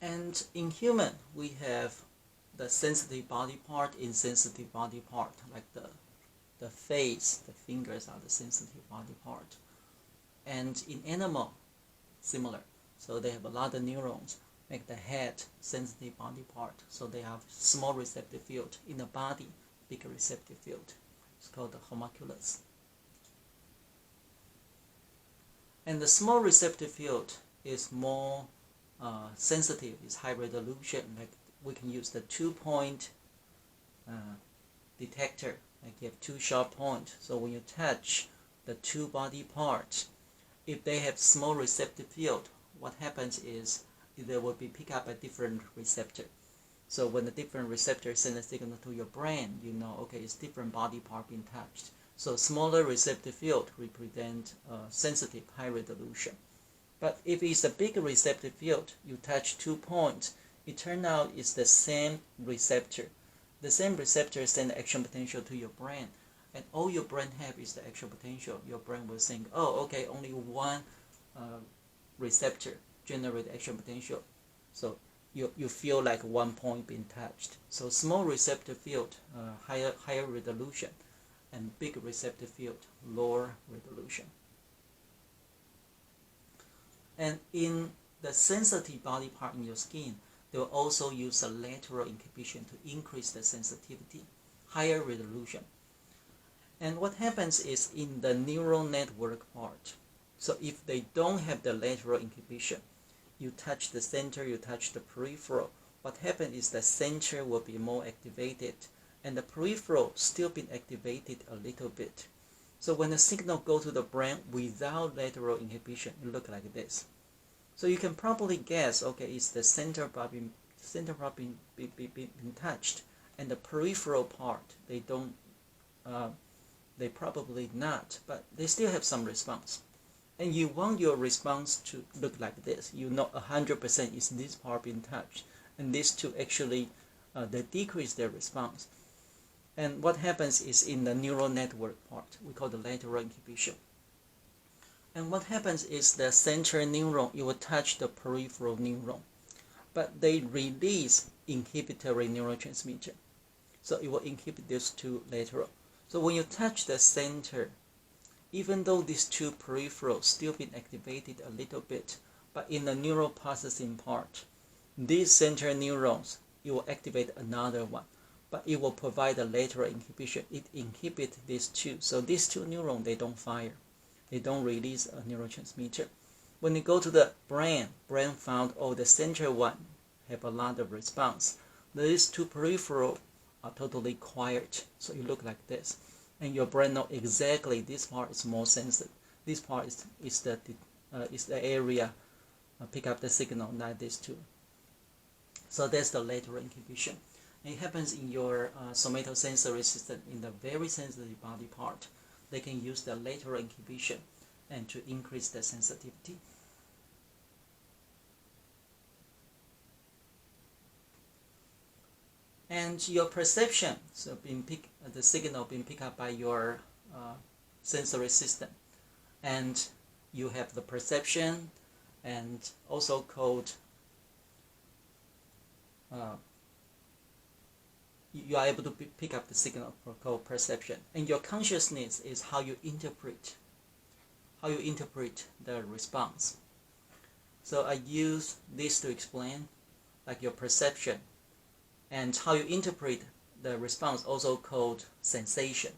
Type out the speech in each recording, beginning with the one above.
And in human, we have the sensitive body part, insensitive body part, like the face, the fingers are the sensitive body part. And in animal, similar. So they have a lot of neurons, make the head sensitive body part. So they have small receptive field. In the body, big receptive field. It's called the homunculus. And the small receptive field is more sensitive, it's high resolution. Like we can use the 2-point detector. Like you have 2 sharp points. So when you touch the 2 body parts, if they have small receptive field, what happens is they will be pick up a different receptor. So when the different receptor send a signal to your brain, you know, okay, it's different body part being touched. So smaller receptive field represent sensitive, high resolution. But if it's a big receptive field, you touch 2 points, it turns out it's the same receptor. The same receptor send action potential to your brain, and all your brain have is the action potential. Your brain will think, oh, okay, only one receptor generate action potential. So you feel like 1 point being touched. So small receptor field, higher resolution, and big receptor field, lower resolution. And in the sensitive body part in your skin, they will also use a lateral inhibition to increase the sensitivity, higher resolution. And what happens is in the neural network part, so if they don't have the lateral inhibition, you touch the center, you touch the peripheral, what happens is the center will be more activated and the peripheral still being activated a little bit. So when the signal go to the brain without lateral inhibition, it look like this. So you can probably guess, okay, it's the center part being touched, and the peripheral part, they don't, they probably not, but they still have some response. And you want your response to look like this. You know 100% is this part being touched, and these two actually, they decrease their response. And what happens is in the neural network part, we call the lateral inhibition. And what happens is the central neuron, it will touch the peripheral neuron, but they release inhibitory neurotransmitter. So it will inhibit these two lateral. So when you touch the center, even though these two peripherals still been activated a little bit, but in the neural processing part, these central neurons, it will activate another one, but it will provide a lateral inhibition. It inhibits these two. So these two neurons, they don't fire. They don't release a neurotransmitter. When you go to the brain found, oh, the central one have a lot of response. These two peripheral are totally quiet. So you look like this. And your brain knows exactly this part is more sensitive. This part is the area pick up the signal, not these two. So that's the lateral inhibition. And it happens in your somatosensory system, in the very sensitive body part. They can use the lateral inhibition and to increase the sensitivity. And your perception, so the signal being picked up by your sensory system, and you have the perception, and also called you are able to pick up the signal called perception. And your consciousness is how you interpret the response. So I use this to explain, like your perception, and how you interpret the response, also called sensation.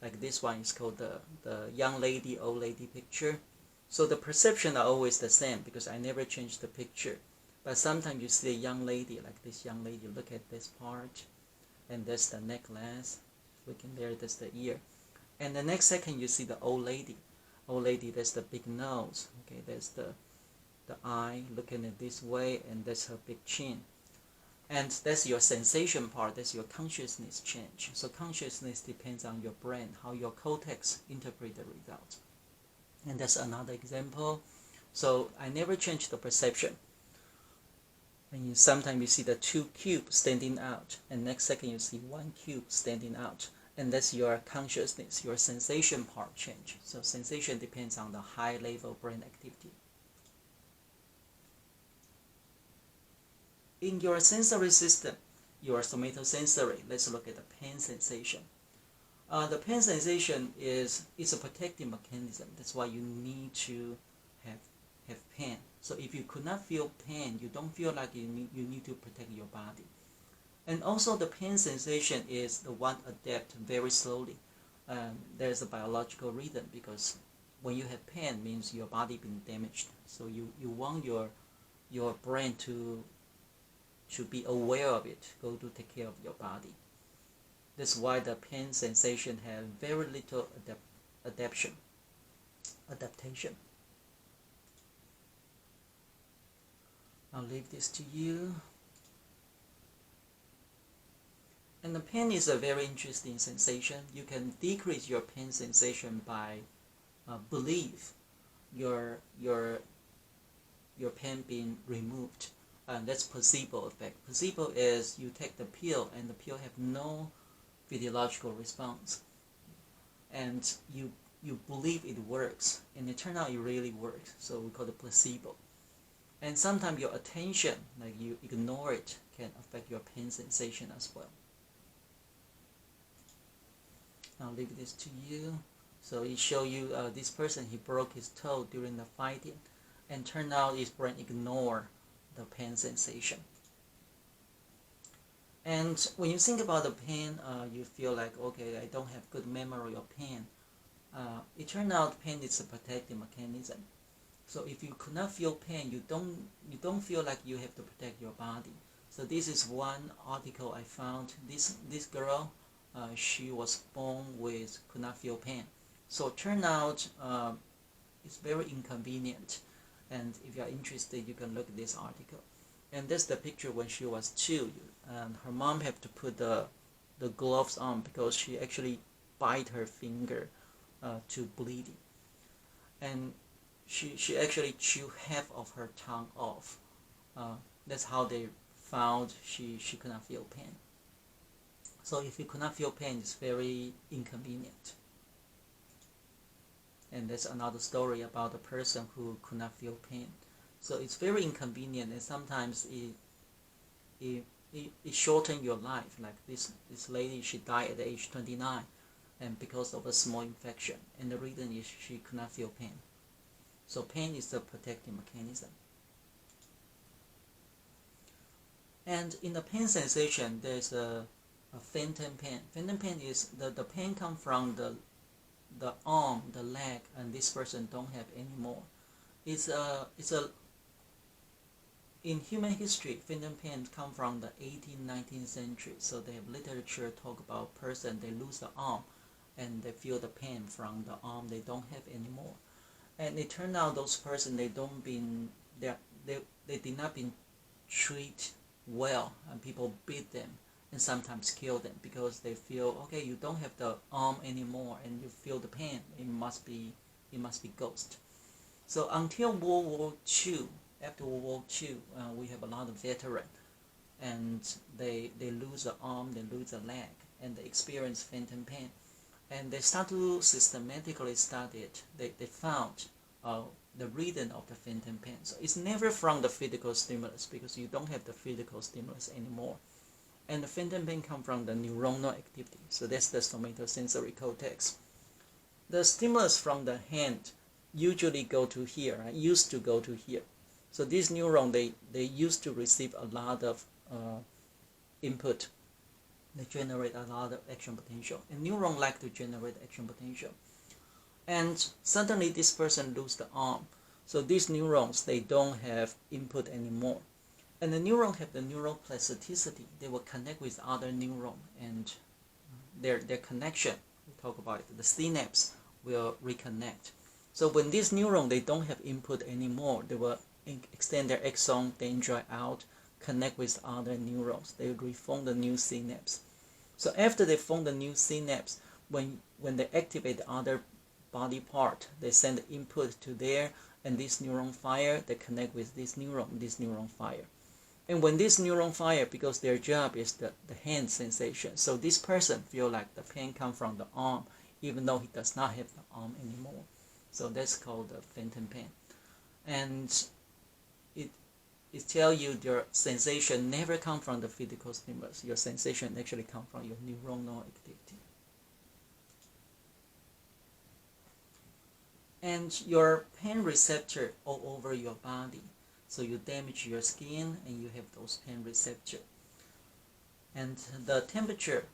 Like this one is called the young lady, old lady picture. So the perception are always the same because I never change the picture. But sometimes you see a young lady, like this young lady, look at this part, and that's the necklace. Looking there, that's the ear. And the next second you see the old lady. Old lady, that's the big nose. Okay, that's the eye looking at this way, and that's her big chin. And that's your sensation part, that's your consciousness change. So consciousness depends on your brain, how your cortex interpret the result. And that's another example. So I never change the perception. And sometimes you see the 2 cubes standing out, and next second you see 1 cube standing out. And that's your consciousness, your sensation part change. So sensation depends on the high level brain activity. in your sensory system, your somatosensory, let's look at the pain sensation. The pain sensation is a protective mechanism. That's why you need to have pain. So if you could not feel pain, you don't feel like you need to protect your body. And also the pain sensation is the one adapt very slowly. There's a biological reason, because when you have pain means your body been damaged. So you want your brain to be aware of it, go to take care of your body. That's why the pain sensation have very little adaptation. I'll leave this to you. And the pain is a very interesting sensation. You can decrease your pain sensation by believe your pain being removed. That's placebo effect. Placebo is you take the pill and the pill have no physiological response, and you believe it works, and it turns out it really works. So we call it placebo. And sometimes your attention, like you ignore it, can affect your pain sensation as well. I'll leave this to you. So it show you this person, he broke his toe during the fighting, and turned out his brain ignored the pain sensation. And when you think about the pain, you feel like, okay, I don't have good memory of pain. It turned out pain is a protective mechanism. So if you could not feel pain, you don't feel like you have to protect your body. So this is one article I found. This girl, she was born with could not feel pain. So it turned out it's very inconvenient. And if you are interested, you can look at this article. And that's the picture when she was 2. And her mom had to put the gloves on because she actually bite her finger to bleeding. And she actually chewed half of her tongue off. That's how they found she could not feel pain. So if you could not feel pain, it's very inconvenient. And that's another story about a person who could not feel pain. So it's very inconvenient, and sometimes it shortens your life. Like this lady, she died at age 29, and because of a small infection. And the reason is she could not feel pain. So pain is the protective mechanism. And in the pain sensation, there's a phantom pain. Phantom pain is the pain comes from the arm, the leg, and this person don't have anymore. In human history, phantom pain come from the 18th, 19th century. So they have literature talk about person, they lose the arm, and they feel the pain from the arm they don't have anymore. And it turned out those person, they did not been treated well, and people beat them and sometimes kill them because they feel, okay, you don't have the arm anymore and you feel the pain, it must be ghost. So until World War II, after World War II, we have a lot of veterans, and they lose the arm, they lose the leg, and they experience phantom pain. And they start to systematically study it. They found the reason of the phantom pain. So it's never from the physical stimulus, because you don't have the physical stimulus anymore. And the phantom pain comes from the neuronal activity. So that's the somatosensory cortex. The stimulus from the hand usually go to here, right? Used to go to here. So these neurons, they used to receive a lot of input. They generate a lot of action potential. And neurons like to generate action potential. And suddenly this person loses the arm. So these neurons, they don't have input anymore. And the neurons have the neural plasticity. They will connect with other neurons, and their connection, we talk about it, the synapse will reconnect. So when these neurons, they don't have input anymore, they will extend their axon, dendrite out, connect with other neurons. They reform the new synapse. So after they form the new synapse, when they activate the other body part, they send the input to there, and this neuron fire, they connect with this neuron fire. And when this neuron fire, because their job is the hand sensation, so this person feel like the pain comes from the arm, even though he does not have the arm anymore. So that's called the phantom pain. And it tells you your sensation never come from the physical stimulus. Your sensation actually come from your neuronal activity. And your pain receptor all over your body. So you damage your skin and you have those pain receptors. And the temperature,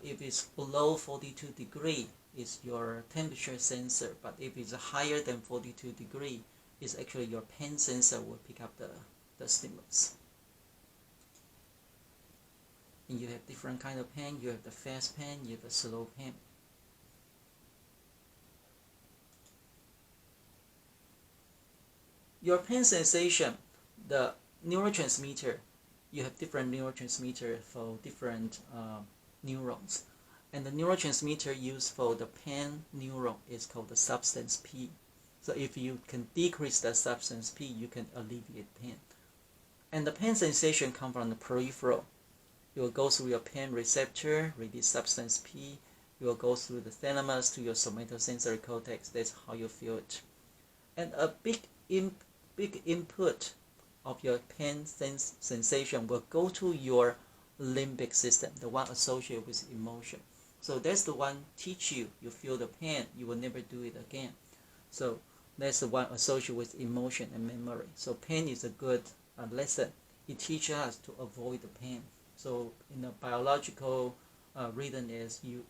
if it's below 42 degrees, is your temperature sensor. But if it's higher than 42 degrees, it's actually your pain sensor will pick up the stimulus. And you have different kind of pain. You have the fast pain, you have the slow pain. Your pain sensation, the neurotransmitter, you have different neurotransmitter for different neurons. And the neurotransmitter used for the pain neuron is called the substance P. So if you can decrease the substance P, you can alleviate pain. And the pain sensation comes from the peripheral. You will go through your pain receptor, release substance P. You will go through the thalamus to your somatosensory cortex. That's how you feel it. And a big input of your pain sensation will go to your limbic system, the one associated with emotion. So that's the one teach you, you feel the pain, you will never do it again. So that's the one associated with emotion and memory. So pain is a good lesson. It teaches us to avoid the pain. So in the biological reason is you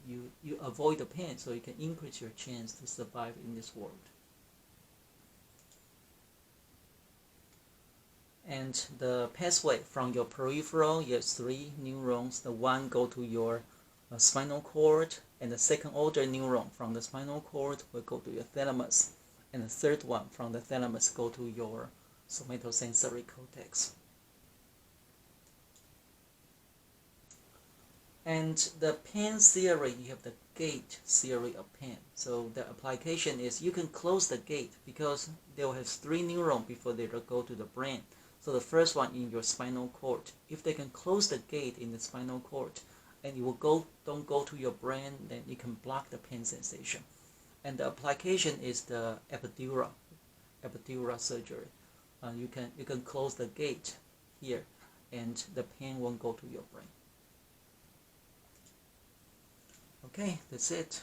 avoid the pain so you can increase your chance to survive in this world. And the pathway from your peripheral, you have 3 neurons. The one go to your spinal cord, and the second order neuron from the spinal cord will go to your thalamus, and the third one from the thalamus go to your somatosensory cortex. And the pain theory, you have the gate theory of pain. So the application is you can close the gate because they will have 3 neurons before they go to the brain. So the first one in your spinal cord, if they can close the gate in the spinal cord and you will don't go to your brain, then you can block the pain sensation. And the application is the epidural surgery. You can close the gate here and the pain won't go to your brain. Okay, that's it.